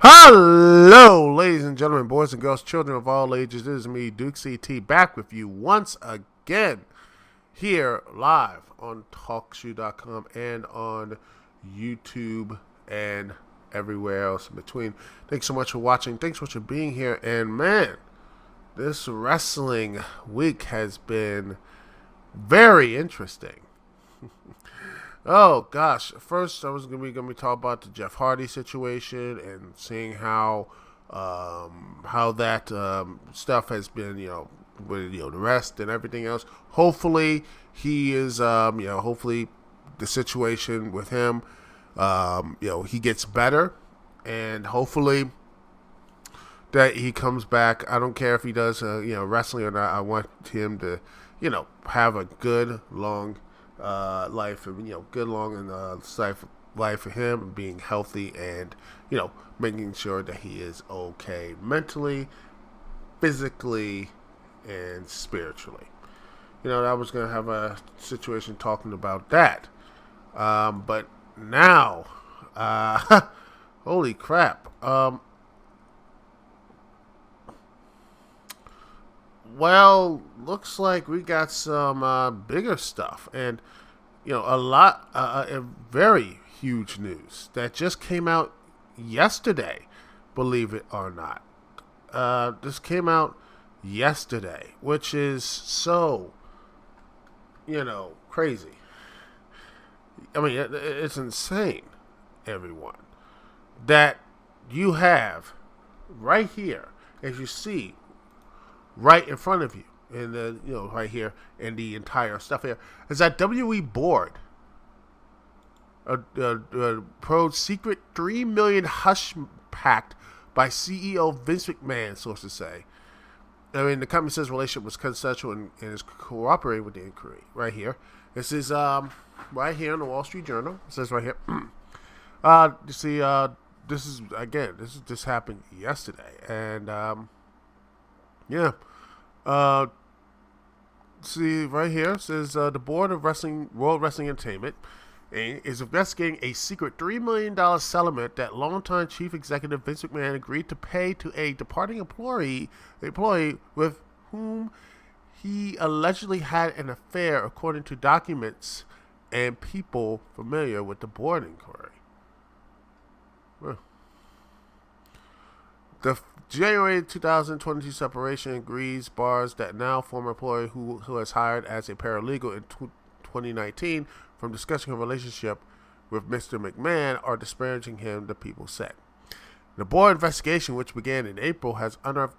Hello, ladies and gentlemen, boys and girls, children of all ages. This is me, Dukect, back with you once again here live on TalkShoe.com and on YouTube and everywhere else in between. Thanks so much for watching. Thanks so much for being here. And man, this wrestling week has been very interesting. Oh gosh! First, I was gonna be talking about the Jeff Hardy situation and seeing how that stuff has been, with the rest and everything else. Hopefully, he is, hopefully the situation with him, he gets better, and hopefully that he comes back. I don't care if he does, wrestling or not. I want him to, have a good long life, and good long and life for him, and being healthy, and making sure that he is okay mentally, physically, and spiritually. I was gonna have a situation talking about that, but now, holy crap! Well, looks like we got some bigger stuff, and a lot, very huge news that just came out yesterday. Believe it or not, this came out yesterday, which is so, crazy. I mean, it's insane, everyone, that you have right here, as you see, right in front of you, and right here in the entire stuff here, is that WWE Board, a pro secret $3 million hush pact by CEO Vince McMahon, sources say. I mean, the company says relationship was consensual and is cooperating with the inquiry. Right here, this is right here in the Wall Street Journal. It says right here. You see, this is again. This happened yesterday, and yeah. See right here, it says the Board of World Wrestling Entertainment is investigating a secret $3 million settlement that longtime Chief Executive Vince McMahon agreed to pay to a departing employee with whom he allegedly had an affair, according to documents and people familiar with the Board inquiry. Well, the January 2022 separation agrees bars that now former employee who has hired as a paralegal in 2019 from discussing her relationship with Mr. McMahon are disparaging him, the people said. The Board investigation, which began in April, has unearthed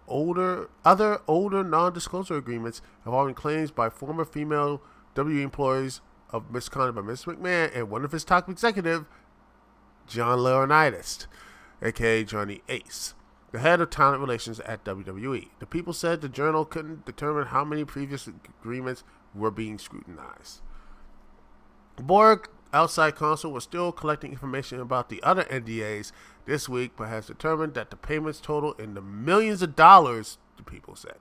other older non-disclosure agreements involving claims by former female WWE employees of misconduct by Mr. McMahon and one of his top executives, John Laurinaitis, aka Johnny Ace, the head of talent relations at WWE. The people said the journal couldn't determine how many previous agreements were being scrutinized. The Board outside counsel was still collecting information about the other NDAs this week, but has determined that the payments total in the millions of dollars, the people said.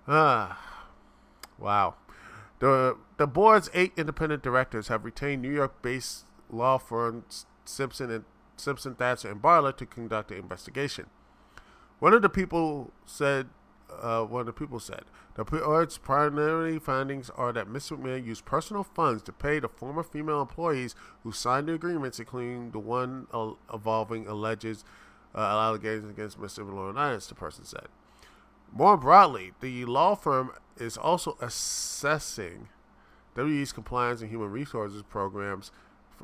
Wow. The Board's 8 independent directors have retained New York-based law firms Simpson, Thacher, and Barlow to conduct the investigation. One of the people said, the Board's primary findings are that Mr. McMahon used personal funds to pay the former female employees who signed the agreements, including the one involving alleged allegations against Mr. Laurinaitis, the person said. More broadly, the law firm is also assessing WWE's compliance and human resources programs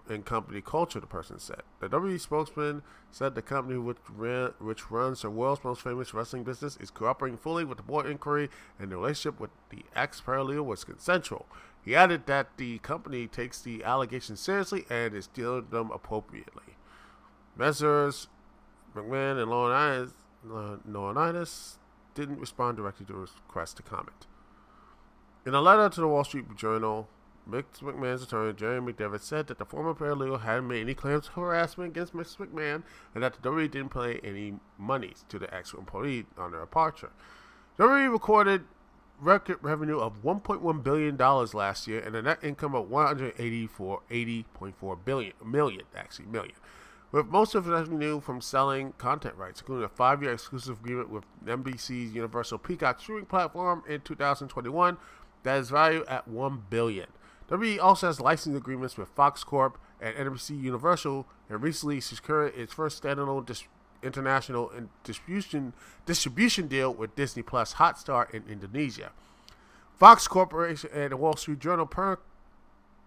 and company culture, the person said. The WWE spokesman said the company, which runs the world's most famous wrestling business, is cooperating fully with the Board inquiry, and the relationship with the ex-paralegal was consensual. He added that the company takes the allegations seriously and is dealing with them appropriately. Messrs. McMahon and Laurinaitis didn't respond directly to a request to comment. In a letter to the Wall Street Journal, Mr. McMahon's attorney, Jerry McDevitt, said that the former paralegal hadn't made any claims of harassment against Mr. McMahon and that the WWE didn't pay any monies to the ex-employee on their departure. WWE record revenue of $1.1 billion last year and a net income of $80.4 million. With most of the revenue from selling content rights, including a 5-year exclusive agreement with NBC's Universal Peacock streaming platform in 2021 that is valued at $1 billion. WWE also has licensing agreements with Fox Corp and NBC Universal, and recently secured its first standalone international and distribution deal with Disney Plus Hotstar in Indonesia. Fox Corporation and the Wall Street Journal per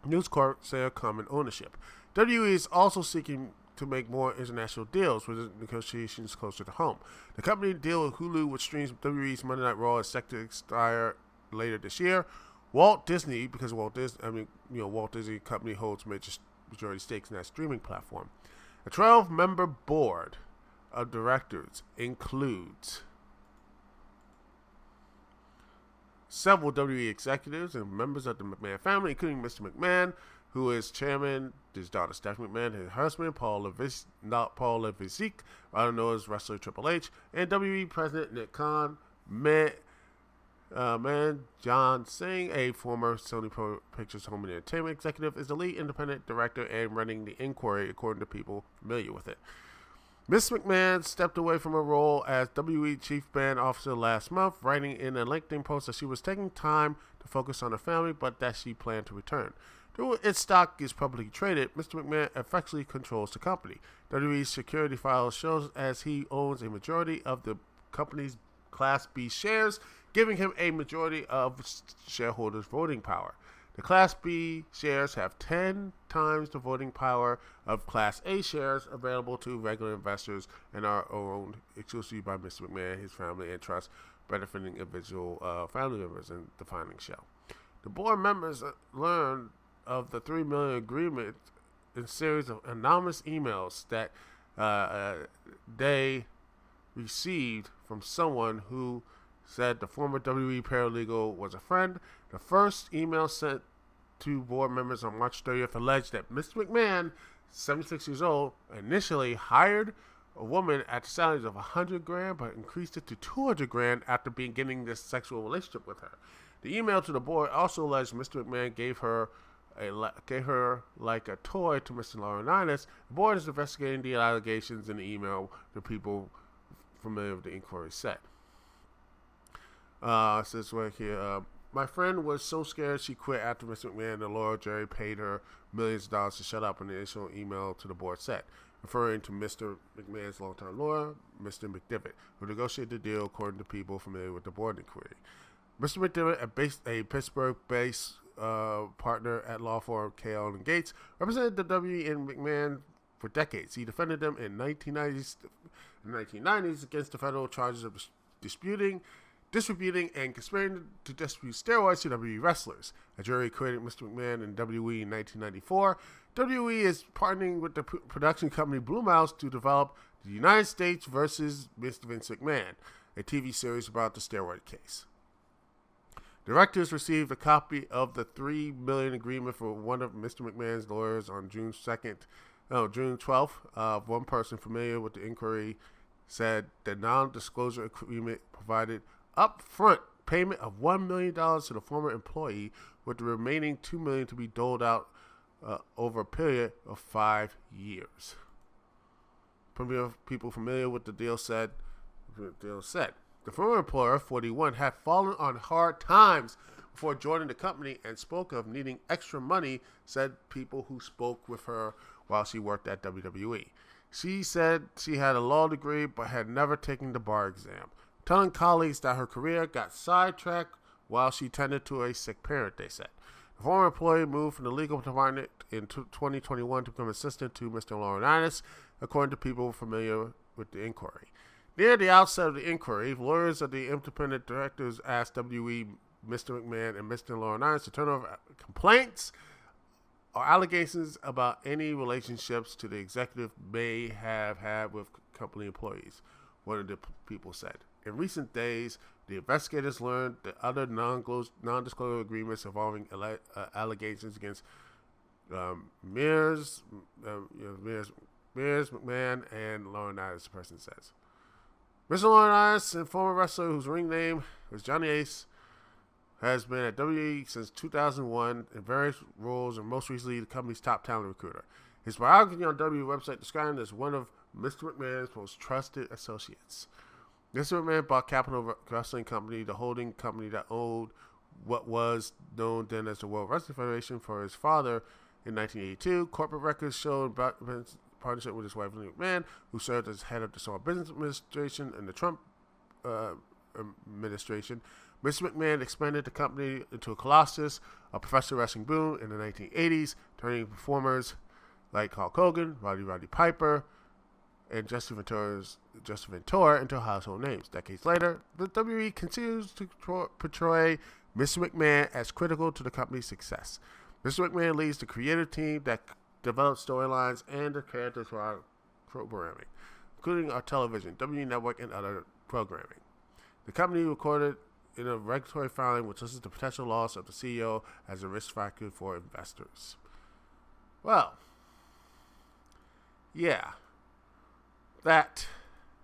News Corp share common ownership. WWE is also seeking to make more international deals with negotiations closer to home. The company deal with Hulu, which streams WWE's Monday Night Raw, is set to expire later this year. Walt Disney Company holds majority stakes in that streaming platform. A 12-member board of directors includes several WWE executives and members of the McMahon family, including Mr. McMahon, who is chairman, his daughter Stephanie McMahon, his husband Paul Levesque, I know as wrestler Triple H, and WWE President Nick Khan, John Singh, a former Sony Pictures Home and Entertainment executive, is the lead independent director and running the inquiry, according to people familiar with it. Ms. McMahon stepped away from her role as WWE Chief Brand Officer last month, writing in a LinkedIn post that she was taking time to focus on her family, but that she planned to return. Though its stock is publicly traded, Mr. McMahon effectively controls the company. WWE's security files shows as he owns a majority of the company's Class B shares, giving him a majority of shareholders' voting power. The Class B shares have 10 times the voting power of Class A shares available to regular investors and are owned exclusively by Mr. McMahon, his family, and trust, benefiting individual family members in the Finding Show. The board members learned of the $3 million agreement in a series of anonymous emails that they received from someone who said the former WWE paralegal was a friend. The first email sent to board members on March 30th alleged that Mr. McMahon, 76 years old, initially hired a woman at the salaries of $100,000, but increased it to $200,000 after beginning this sexual relationship with her. The email to the board also alleged Mr. McMahon gave her like a toy to Mr. Laurinaitis. The board is investigating the allegations in the email. The people familiar with the inquiry said. Says right here, my friend was so scared she quit after Mr. McMahon and the lawyer Jerry paid her millions of dollars to shut up, an initial email to the board said, referring to Mr. McMahon's longtime lawyer, Mr. McDivitt, who negotiated the deal according to people familiar with the board inquiry. Mr. McDivitt, a Pittsburgh-based partner at law firm K.L. and Gates, represented the WWE and McMahon for decades. He defended them in 1990s against the federal charges of distributing and conspiring to distribute steroids to WWE wrestlers. A jury acquitted Mr. McMahon in WWE in 1994. WWE is partnering with the production company Blue Mouse to develop the United States versus Mr. Vince McMahon, a TV series about the steroid case. Directors received a copy of the $3 million agreement for one of Mr. McMahon's lawyers on June 12th. One person familiar with the inquiry said the non-disclosure agreement provided upfront payment of $1 million to the former employee, with the remaining $2 million to be doled out over a period of 5 years. People familiar with the deal said, the former employer, 41, had fallen on hard times before joining the company and spoke of needing extra money, said people who spoke with her while she worked at WWE. She said she had a law degree but had never taken the bar exam, telling colleagues that her career got sidetracked while she tended to a sick parent, they said. The former employee moved from the legal department in 2021 to become assistant to Mr. Laurinaitis, according to people familiar with the inquiry. Near the outset of the inquiry, lawyers of the independent directors asked WWE, Mr. McMahon, and Mr. Laurinaitis to turn over complaints or allegations about any relationships to the executive may have had with company employees, one of the people said. In recent days, the investigators learned that other non-disclosure agreements involving allegations against Mears, McMahon, and Laurinaitis, the person says. Mr. Laurinaitis, a former wrestler whose ring name was Johnny Ace, has been at WWE since 2001 in various roles, and most recently the company's top talent recruiter. His biography on WWE website described him as one of Mr. McMahon's most trusted associates. Mr. McMahon bought Capital Wrestling Company, the holding company that owned what was known then as the World Wrestling Federation, for his father in 1982. Corporate records showed Vince's partnership with his wife, Linda McMahon, who served as head of the Small Business Administration in the Trump administration. Mr. McMahon expanded the company into a colossus, a professional wrestling boom in the 1980s, turning performers like Hulk Hogan, Roddy Piper, and Justin Ventura into household names. Decades later, the WWE continues to portray Mr. McMahon as critical to the company's success. Mr. McMahon leads the creative team that develops storylines and the characters for our programming, including our television, WWE Network, and other programming. The company recorded in a regulatory filing which lists the potential loss of the CEO as a risk factor for investors. Well, yeah, that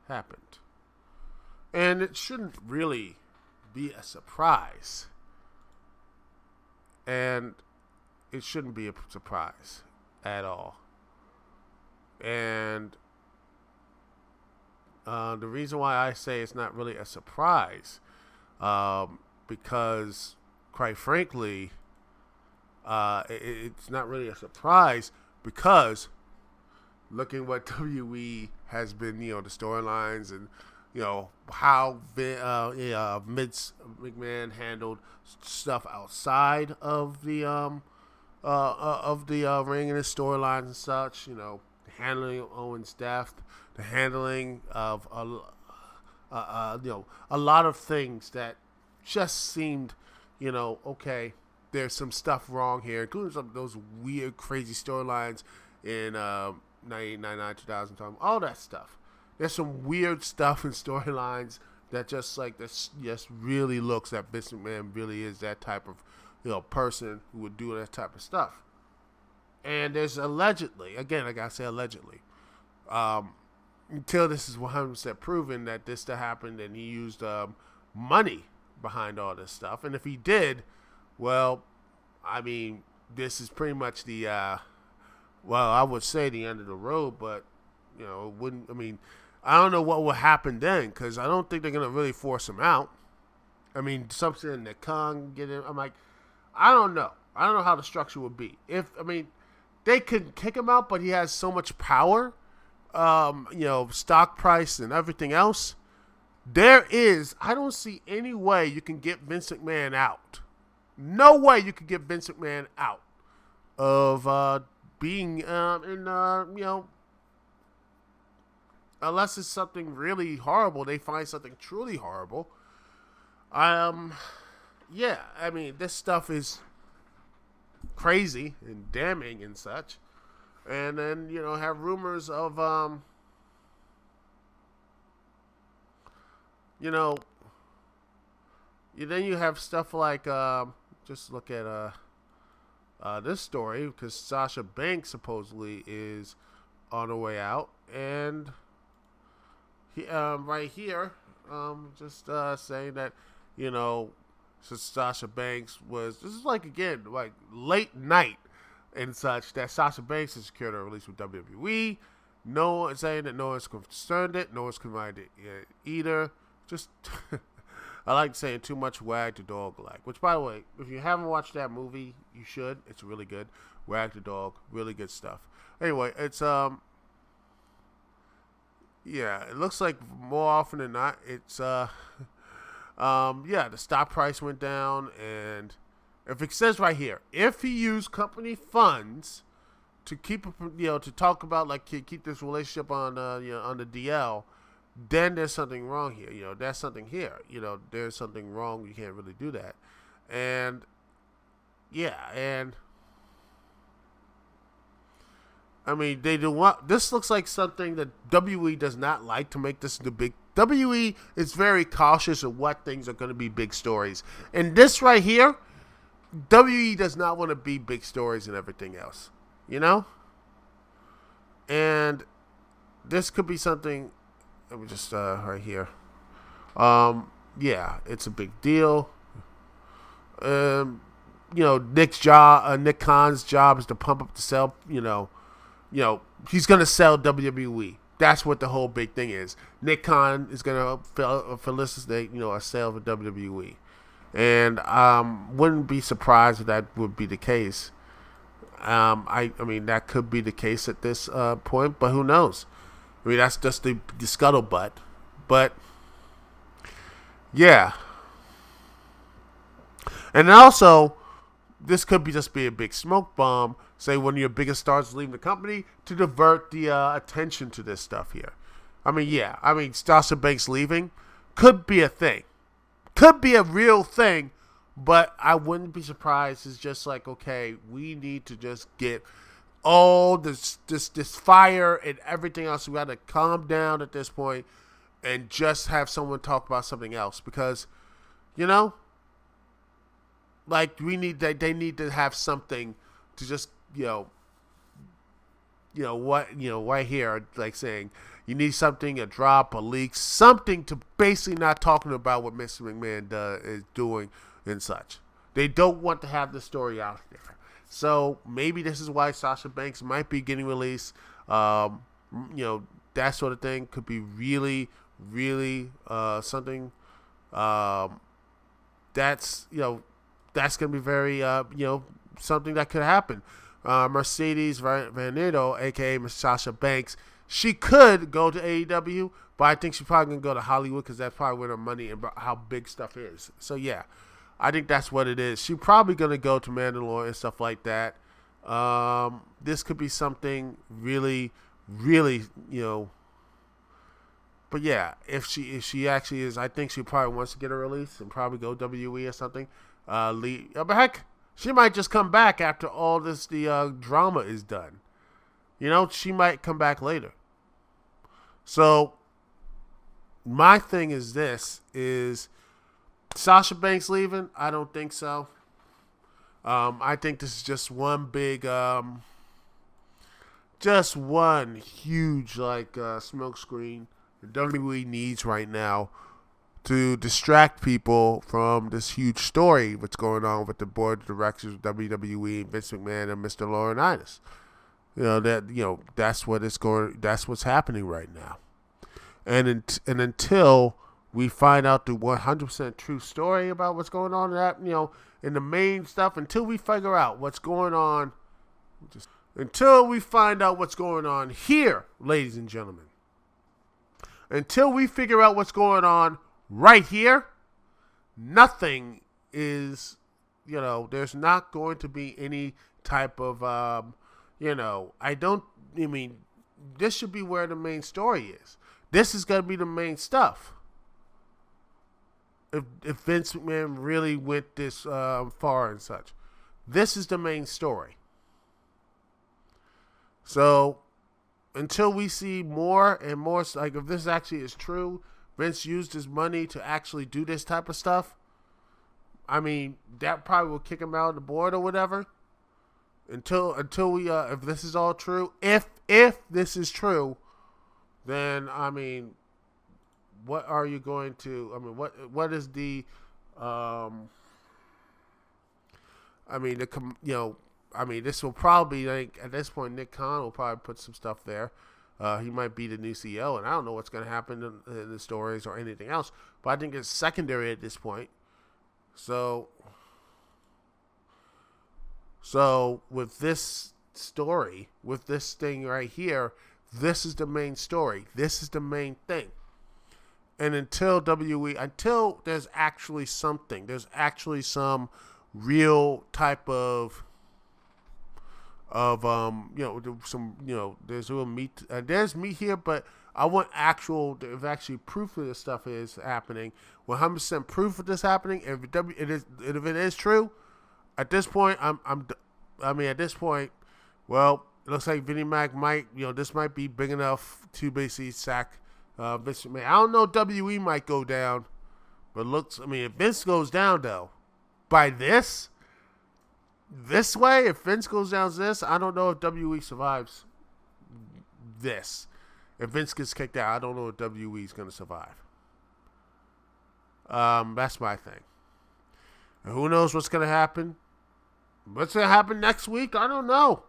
happened. And it shouldn't really be a surprise. And it shouldn't be a surprise at all. And the reason why I say it's not really a surprise, because, quite frankly, it's not really a surprise because looking what WWE has been, the storylines and, how Vince McMahon handled stuff outside of the ring and his storylines and such, handling of Owen's death, the handling of a lot of things that just seemed, okay, there's some stuff wrong here, including some of those weird, crazy storylines in 1999, 2000 time, all that stuff. There's some weird stuff in storylines that just really looks that Vince McMahon really is that type of person who would do that type of stuff. And there's allegedly, again, I gotta say allegedly, until this is 100% proven that this happened and he used money behind all this stuff. And if he did, well, I mean, this is pretty much the, I would say the end of the road, but, it wouldn't, I don't know what will happen then, because I don't think they're going to really force him out. Something in the Kong, get him, I don't know. I don't know how the structure would be. They could kick him out, but he has so much power, stock price and everything else. I don't see any way you can get Vince McMahon out. No way you could get Vince McMahon out of being unless it's something really horrible. They find something truly horrible. This stuff is crazy and damning and such. And then, have rumors of, then you have stuff like, just look at this story, because Sasha Banks supposedly is on her way out. And right here, just saying that, since Sasha Banks this is again, late night and such, that Sasha Banks has secured a release with WWE. No one saying that no one's concerned it, no one's confirmed it either. Just, I like saying too much wag the dog which, by the way, if you haven't watched that movie, you should. It's really good. Wag the dog, really good stuff. Anyway, it's, it looks like more often than not, it's, the stock price went down, and if it says right here, if he used company funds to keep, to talk about, keep this relationship on, on the DL, then there's something wrong here. There's something here. There's something wrong. You can't really do that. And, they do what? This looks like something that WWE does not like to make this the big. WWE is very cautious of what things are going to be big stories. And this right here, WWE does not want to be big stories and everything else. And this could be something. Let me just, right here. It's a big deal. Nick Khan's job is to pump up the sell. He's gonna sell WWE. That's what the whole big thing is. Nick Khan is gonna felicitate, a sale of WWE, and wouldn't be surprised if that would be the case. I mean that could be the case at this point, but who knows? I mean that's just the scuttlebutt, but yeah. And also, this could just be a big smoke bomb, say one of your biggest stars leaving the company, to divert the attention to this stuff here. I mean, Sasha Banks leaving could be a thing. Could be a real thing, but I wouldn't be surprised. It's just like, okay, we need to just get all this fire and everything else. We got to calm down at this point and just have someone talk about something else because, like they need to have something to just right here, like saying you need something, a drop, a leak, something to basically not talking about what Mr. McMahon is doing and such. They don't want to have the story out there. So maybe this is why Sasha Banks might be getting released. That sort of thing could be really, really something that's going to be very, something that could happen. Mercedes Vanito, a.k.a. Sasha Banks, she could go to AEW, but I think she's probably going to go to Hollywood because that's probably where her money and how big stuff is. So, yeah, I think that's what it is. She's probably going to go to Mandalore and stuff like that. This could be something really, really, But, yeah, if she actually is, I think she probably wants to get a release and probably go WWE or something. But heck, she might just come back after all the drama is done. She might come back later. So my thing is Sasha Banks leaving? I don't think so. I think this is just one big, just one huge smoke screen that WWE needs right now to distract people from this huge story what's going on with the board of directors of WWE, Vince McMahon and Mr. Laurinaitis. That's what's happening right now. And until we find out the 100% true story about what's going on in the main stuff, until we figure out what's going on, until we find out what's going on here, ladies and gentlemen, until we figure out what's going on right here, nothing is, there's not going to be any type of, this should be where the main story is. This is going to be the main stuff. If Vince McMahon really went this far and such. This is the main story. So, until we see more and more, if this actually is true, Vince used his money to actually do this type of stuff, I mean, that probably will kick him out of the board or whatever. Until we, if this is all true, if this is true, then, I mean, what are you going to, what is the, this will probably, at this point, Nick Khan will probably put some stuff there. He might be the new CEO, and I don't know what's going to happen in the stories or anything else, but I think it's secondary at this point. So with this story, with this thing right here, this is the main story. This is the main thing. And until there's actually something, there's actually some real type of there's real meat. There's meat here, but I want if actually proof of this stuff is happening, 100% proof of this happening. If it is true, at this point, at this point, well, it looks like Vinnie Mac might, this might be big enough to basically sack Vince McMahon. I don't know if WWE might go down, but if Vince goes down though, by this way, if Vince goes down this, I don't know if WWE survives this. If Vince gets kicked out, I don't know if WWE is going to survive. That's my thing. And who knows what's going to happen? What's going to happen next week? I don't know.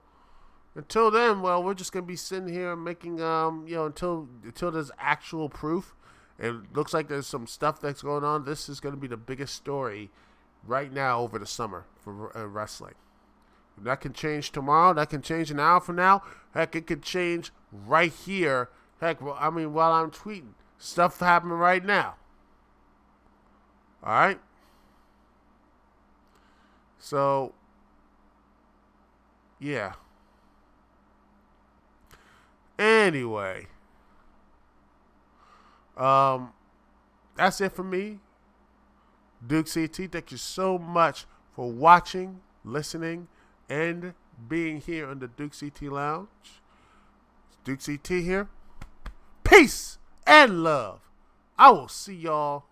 Until then, well, we're just going to be sitting here making, until there's actual proof. It looks like there's some stuff that's going on. This is going to be the biggest story right now over the summer for wrestling. That can change tomorrow. That can change an hour from now. Heck, it could change right here. Heck, while I'm tweeting. Stuff happening right now. All right? So, yeah. Anyway. That's it for me. Duke CT, thank you so much for watching, listening, and being here on the Duke CT Lounge. Duke CT here. Peace and love. I will see y'all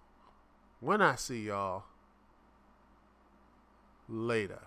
when I see y'all later.